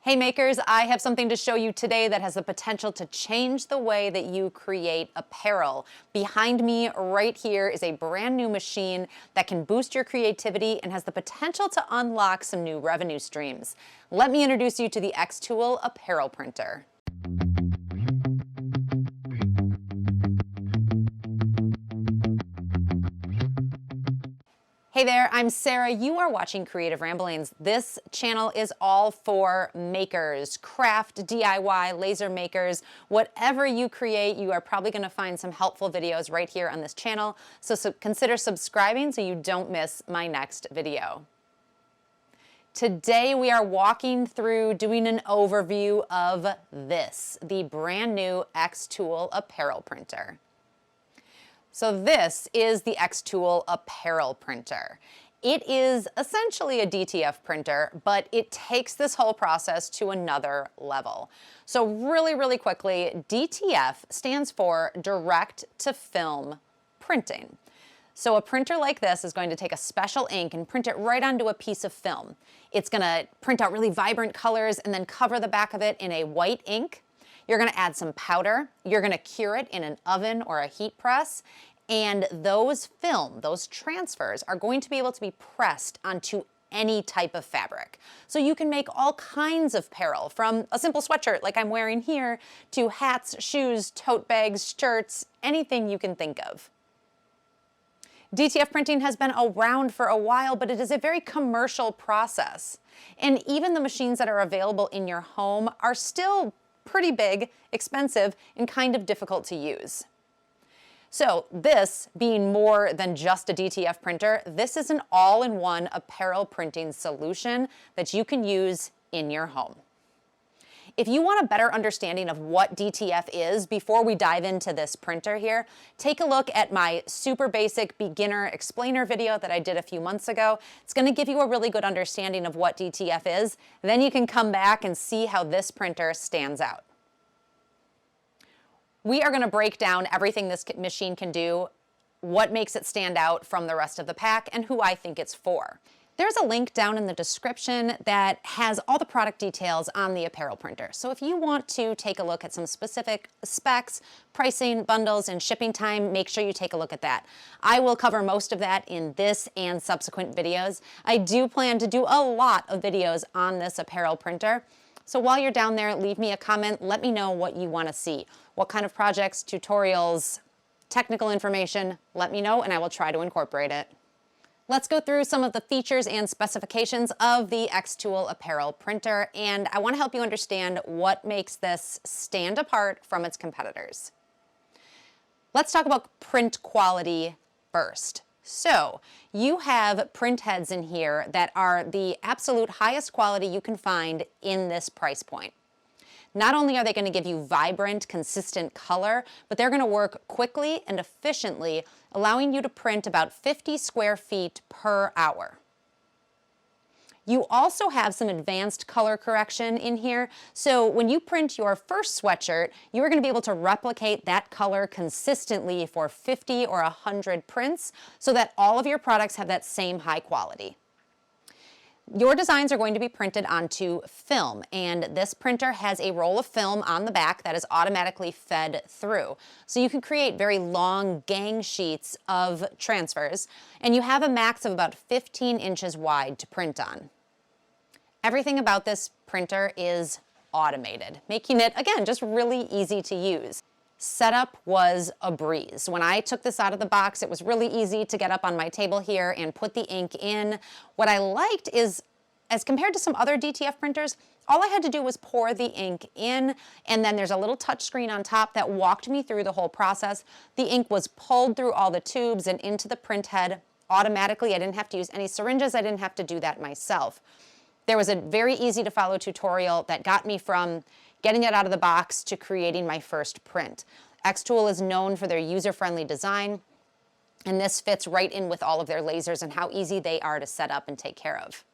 Hey makers, I have something to show you today that has the potential to change the way that you create apparel. Behind me right here is a brand new machine that can boost your creativity and has the potential to unlock some new revenue streams. Let me introduce you to the xTool Apparel Printer. Hey there, I'm Sarah. You are watching Creative Ramblings. This channel is all for makers, craft, DIY, laser makers. Whatever you create, you are probably going to find some helpful videos right here on this channel. So consider subscribing so you don't miss my next video. Today we are walking through doing an overview of this, the brand new xTool Apparel Printer. So this is the xTool Apparel Printer. It is essentially a DTF printer, but it takes this whole process to another level. So really quickly, DTF stands for direct to film printing. So a printer like this is going to take a special ink and print it right onto a piece of film. It's going to print out really vibrant colors and then cover the back of it in a white ink. You're going to add some powder, you're going to cure it in an oven or a heat press, and those transfers are going to be able to be pressed onto any type of fabric. So you can make all kinds of apparel, from a simple sweatshirt like I'm wearing here, to hats, shoes, tote bags, shirts, anything you can think of. DTF printing has been around for a while, but it is a very commercial process. And even the machines that are available in your home are still pretty big, expensive, and kind of difficult to use. So this being more than just a DTF printer, this is an all-in-one apparel printing solution that you can use in your home. If you want a better understanding of what DTF is before we dive into this printer here, take a look at my super basic beginner explainer video that I did a few months ago. It's going to give you a really good understanding of what DTF is. Then you can come back and see how this printer stands out. We are going to break down everything this machine can do, what makes it stand out from the rest of the pack, and who I think it's for. There's a link down in the description that has all the product details on the apparel printer. So if you want to take a look at some specific specs, pricing, bundles, and shipping time, make sure you take a look at that. I will cover most of that in this and subsequent videos. I do plan to do a lot of videos on this apparel printer. So while you're down there, leave me a comment. Let me know what you want to see. What kind of projects, tutorials, technical information, let me know and I will try to incorporate it. Let's go through some of the features and specifications of the xTool Apparel Printer, and I want to help you understand what makes this stand apart from its competitors. Let's talk about print quality first. So you have print heads in here that are the absolute highest quality you can find in this price point. Not only are they going to give you vibrant, consistent color, but they're going to work quickly and efficiently, allowing you to print about 50 square feet per hour. You also have some advanced color correction in here. So when you print your first sweatshirt, you are going to be able to replicate that color consistently for 50 or 100 prints so that all of your products have that same high quality. Your designs are going to be printed onto film, and this printer has a roll of film on the back that is automatically fed through. So you can create very long gang sheets of transfers, and you have a max of about 15 inches wide to print on. Everything about this printer is automated, making it, again, just really easy to use. Setup was a breeze. When I took this out of the box, it was really easy to get up on my table here and put the ink in. What I liked is, as compared to some other DTF printers, all I had to do was pour the ink in, and then there's a little touch screen on top that walked me through the whole process. The ink was pulled through all the tubes and into the print head automatically. I didn't have to use any syringes. I didn't have to do that myself. There was a very easy to follow tutorial that got me from getting it out of the box to creating my first print. xTool is known for their user-friendly design, and this fits right in with all of their lasers and how easy they are to set up and take care of.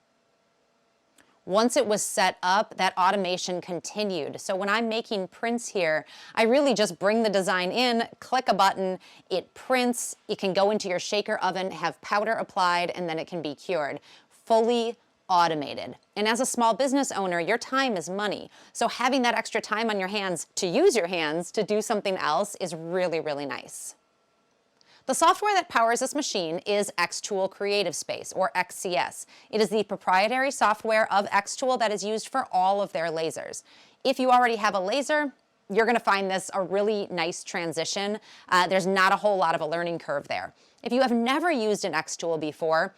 Once it was set up, that automation continued. So when I'm making prints here, I really just bring the design in, click a button, it prints, it can go into your shaker oven, have powder applied, and then it can be cured. Fully automated. And as a small business owner, your time is money. So having that extra time on your hands to use your hands to do something else is really, really nice. The software that powers this machine is xTool Creative Space, or XCS. It is the proprietary software of xTool that is used for all of their lasers. If you already have a laser, you're going to find this a really nice transition. There's not a whole lot of a learning curve there. If you have never used an xTool before,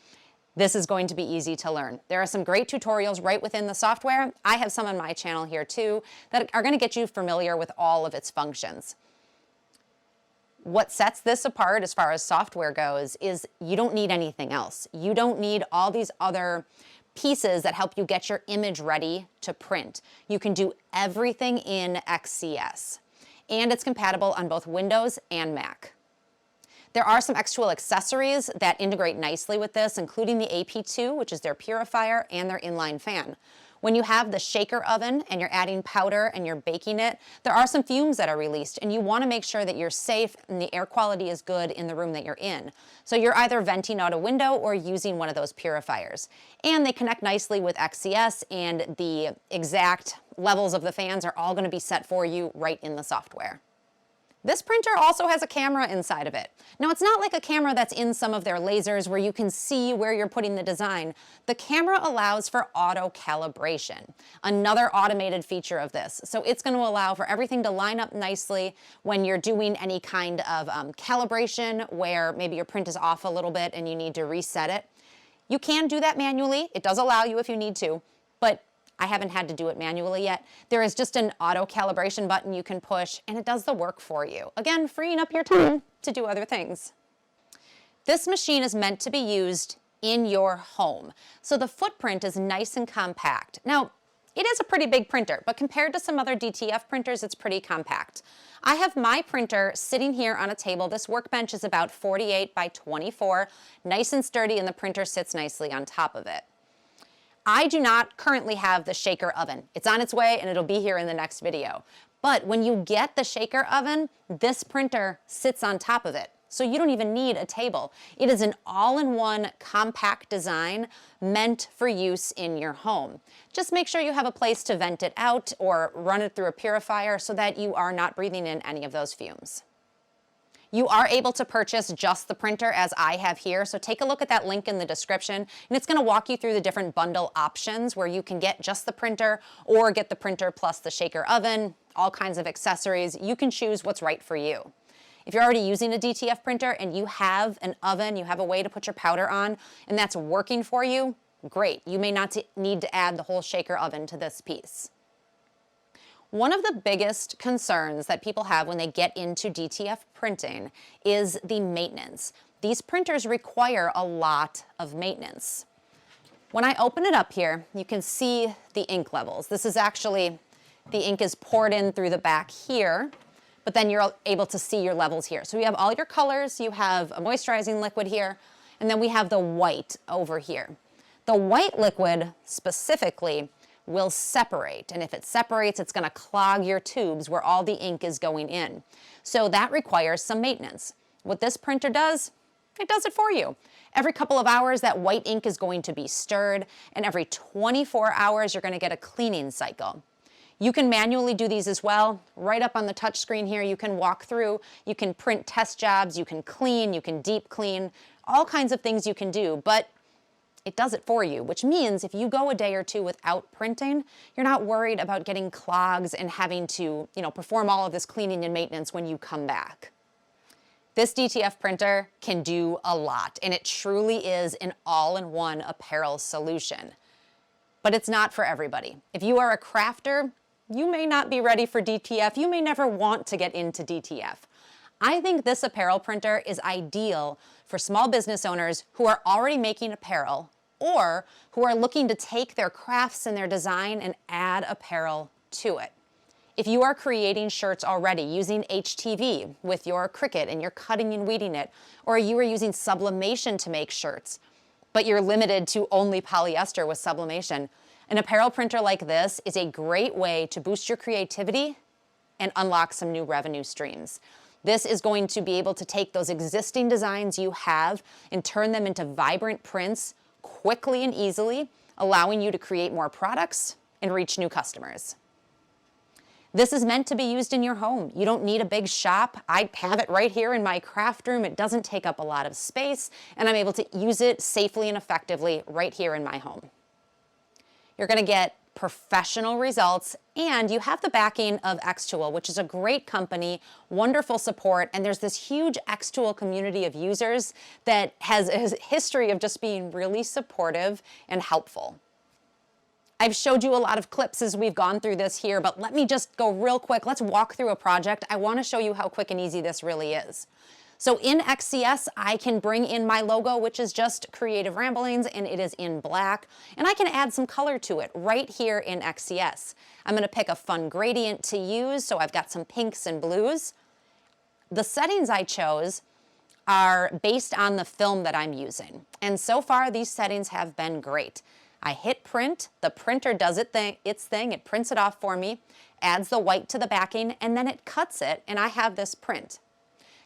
this is going to be easy to learn. There are some great tutorials right within the software. I have some on my channel here too that are going to get you familiar with all of its functions. What sets this apart as far as software goes is you don't need anything else. You don't need all these other pieces that help you get your image ready to print. You can do everything in XCS, and it's compatible on both Windows and Mac. There are some xTool accessories that integrate nicely with this, including the AP2, which is their purifier, and their inline fan. When you have the shaker oven and you're adding powder and you're baking it, there are some fumes that are released, and you want to make sure that you're safe and the air quality is good in the room that you're in. So you're either venting out a window or using one of those purifiers. And they connect nicely with XCS, and the exact levels of the fans are all going to be set for you right in the software. This printer also has a camera inside of it. Now, it's not like a camera that's in some of their lasers where you can see where you're putting the design. The camera allows for auto calibration, another automated feature of this. So it's going to allow for everything to line up nicely when you're doing any kind of calibration where maybe your print is off a little bit and you need to reset it. You can do that manually. It does allow you if you need to, but I haven't had to do it manually yet. There is just an auto calibration button you can push, and it does the work for you. Again, freeing up your time to do other things. This machine is meant to be used in your home, so the footprint is nice and compact. Now, it is a pretty big printer, but compared to some other DTF printers, it's pretty compact. I have my printer sitting here on a table. This workbench is about 48 by 24, nice and sturdy, and the printer sits nicely on top of it. I do not currently have the shaker oven. It's on its way and it'll be here in the next video. But when you get the shaker oven, this printer sits on top of it. So you don't even need a table. It is an all-in-one compact design meant for use in your home. Just make sure you have a place to vent it out or run it through a purifier so that you are not breathing in any of those fumes. You are able to purchase just the printer as I have here, so take a look at that link in the description, and it's going to walk you through the different bundle options where you can get just the printer or get the printer plus the shaker oven, all kinds of accessories. You can choose what's right for you. If you're already using a DTF printer and you have an oven, you have a way to put your powder on, and that's working for you, great. You may not need to add the whole shaker oven to this piece. One of the biggest concerns that people have when they get into DTF printing is the maintenance. These printers require a lot of maintenance. When I open it up here, you can see the ink levels. This is actually, the ink is poured in through the back here, but then you're able to see your levels here. So you have all your colors, you have a moisturizing liquid here, and then we have the white over here. The white liquid specifically will separate, and if it separates, it's going to clog your tubes where all the ink is going in. So that requires some maintenance. What this printer does, it does it for you. Every couple of hours, that white ink is going to be stirred, and every 24 hours, you're going to get a cleaning cycle. You can manually do these as well. Right up on the touch screen here, you can walk through, you can print test jobs, you can clean, you can deep clean, all kinds of things you can do, but it does it for you, which means if you go a day or two without printing, you're not worried about getting clogs and having to, perform all of this cleaning and maintenance when you come back. This DTF printer can do a lot, and it truly is an all-in-one apparel solution. But it's not for everybody. If you are a crafter, you may not be ready for DTF. You may never want to get into DTF. I think this apparel printer is ideal for small business owners who are already making apparel or who are looking to take their crafts and their design and add apparel to it. If you are creating shirts already using HTV with your Cricut and you're cutting and weeding it, or you are using sublimation to make shirts, but you're limited to only polyester with sublimation, an apparel printer like this is a great way to boost your creativity and unlock some new revenue streams. This is going to be able to take those existing designs you have and turn them into vibrant prints quickly and easily allowing you to create more products and reach new customers. This is meant to be used in your home. You don't need a big shop. I have it right here in my craft room. It doesn't take up a lot of space, and I'm able to use it safely and effectively right here in my home. You're going to get professional results, and you have the backing of xTool, which is a great company, wonderful support, and there's this huge xTool community of users that has a history of just being really supportive and helpful. I've showed you a lot of clips as we've gone through this here, but let me just go real quick. Let's walk through a project. I want to show you how quick and easy this really is. So in XCS, I can bring in my logo, which is just Creative Ramblings, and it is in black, and I can add some color to it right here in XCS. I'm going to pick a fun gradient to use, so I've got some pinks and blues. The settings I chose are based on the film that I'm using, and so far these settings have been great. I hit print, the printer does its thing, it prints it off for me, adds the white to the backing, and then it cuts it, and I have this print.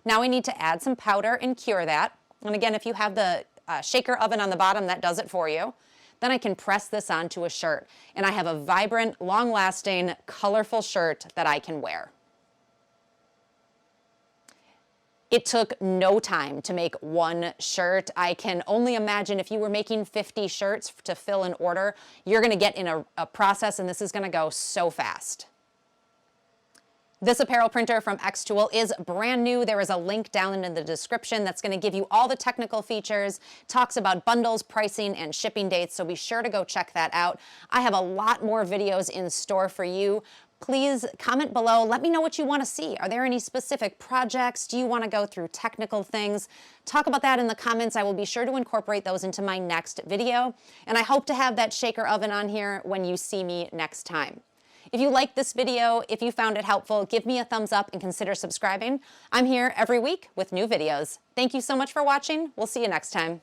Now I need to add some powder and cure that. And again, if you have the shaker oven on the bottom, that does it for you. Then I can press this onto a shirt, and I have a vibrant, long-lasting, colorful shirt that I can wear. It took no time to make one shirt. I can only imagine if you were making 50 shirts to fill an order, you're going to get in a process, and this is going to go so fast. This apparel printer from xTool is brand new. There is a link down in the description that's going to give you all the technical features, talks about bundles, pricing, and shipping dates, so be sure to go check that out. I have a lot more videos in store for you. Please comment below. Let me know what you want to see. Are there any specific projects? Do you want to go through technical things? Talk about that in the comments. I will be sure to incorporate those into my next video. And I hope to have that shaker oven on here when you see me next time. If you liked this video, if you found it helpful, give me a thumbs up and consider subscribing. I'm here every week with new videos. Thank you so much for watching. We'll see you next time.